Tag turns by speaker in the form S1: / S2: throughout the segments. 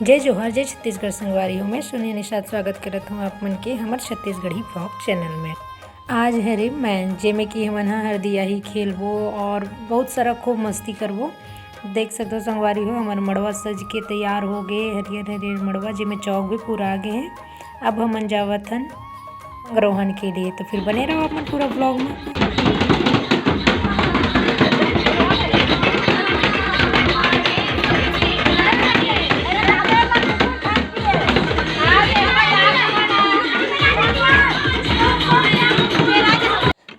S1: जय जोहार जय छत्तीसगढ़ संगवारियों में सोनिया निषाद स्वागत करत हूँ आप मन के हमर छत्तीसगढ़ी ब्लॉग चैनल में। आज है रे मैं जेमे कि हमन हरदियाही खेलबो और बहुत सारा खूब मस्ती करबो। देख सकते हो संगवारी हो हमार मड़वा सज के तैयार हो गए, हरियर हरियर मड़वा जेमे चौक भी पूरा आ गए हैं। अब हमन जावत हन रोहन के लिए, तो फिर बने रहो अपन पूरा ब्लॉग में।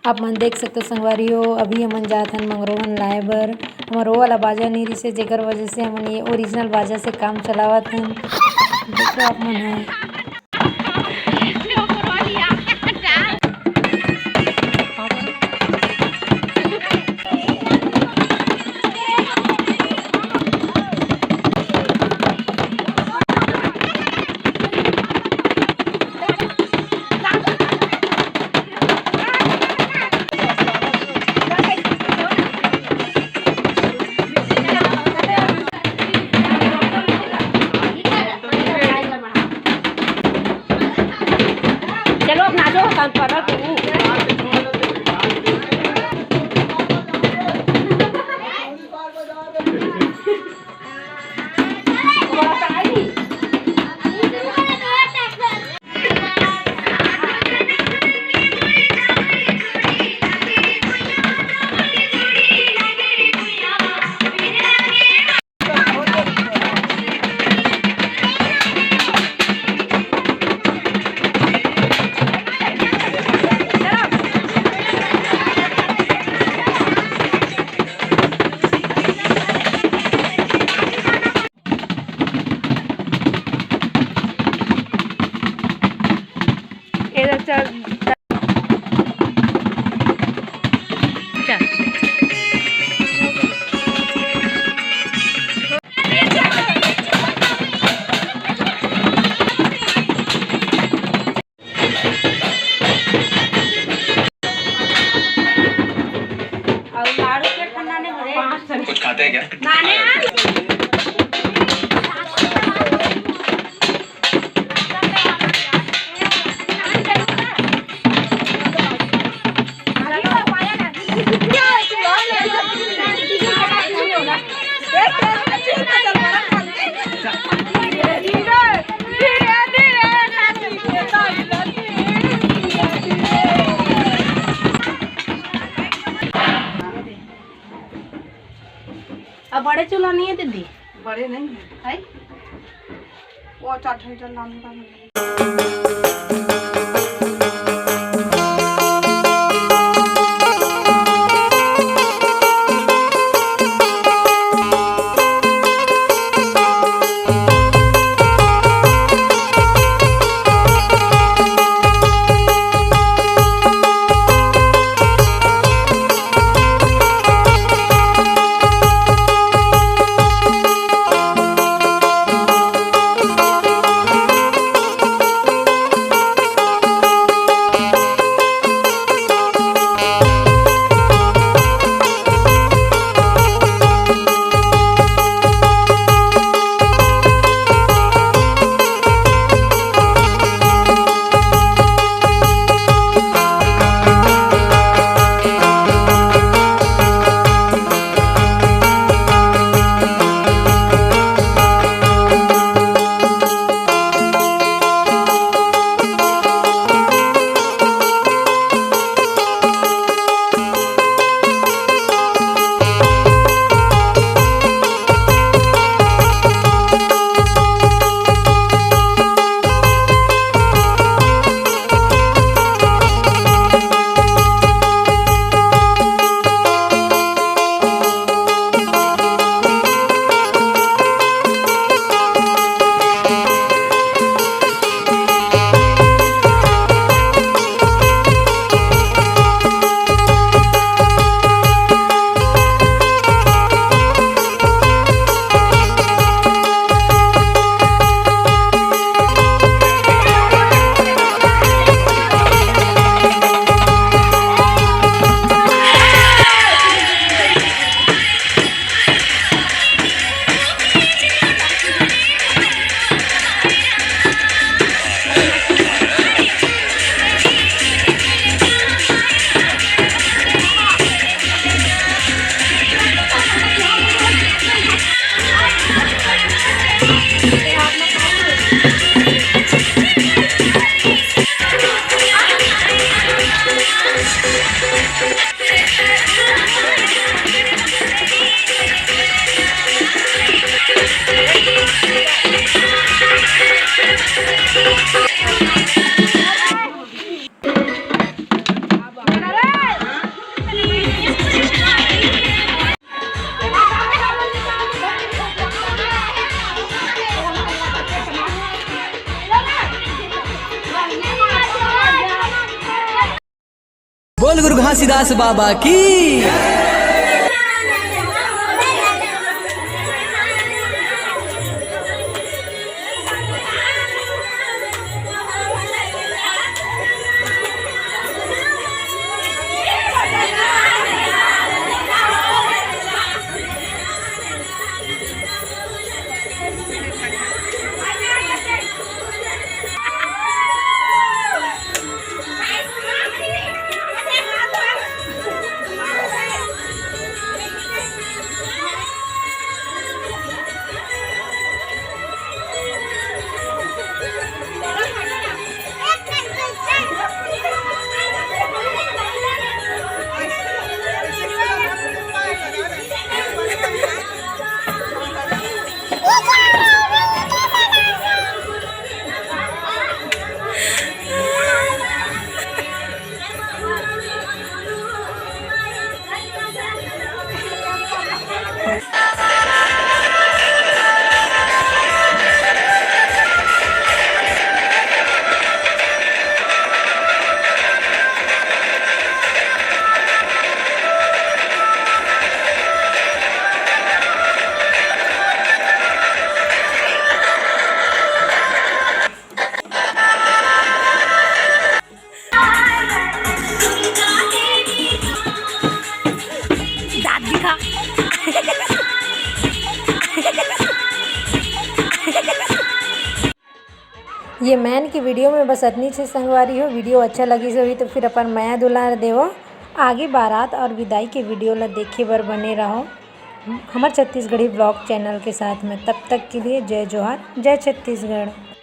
S1: आप मन देख सकते हो संगवारी हो अभी हमन जात हन मंगरोहन लाए बर। हमार वो वाला बाजा नहीं रही से जेकर वजह से हमन ये ओरिजिनल बाजा से काम चलावत हन। देखो आप मन है
S2: कुछ खाते हैं क्या?
S3: अब बड़े चूल्हा नहीं है दीदी?
S4: बड़े नहीं
S3: है
S4: वो 4 लीटर नाम का
S2: बोल गुरु घासीदास बाबा की।
S1: ये मैन की वीडियो में बस इतनी सी संगवारी हो। वीडियो अच्छा लगी से हुई तो फिर अपन माया दुलार देवो। आगे बारात और विदाई के वीडियो ला देखे बर बने रहो हमारे छत्तीसगढ़ी ब्लॉग चैनल के साथ में। तब तक के लिए जय जोहार, जय छत्तीसगढ़।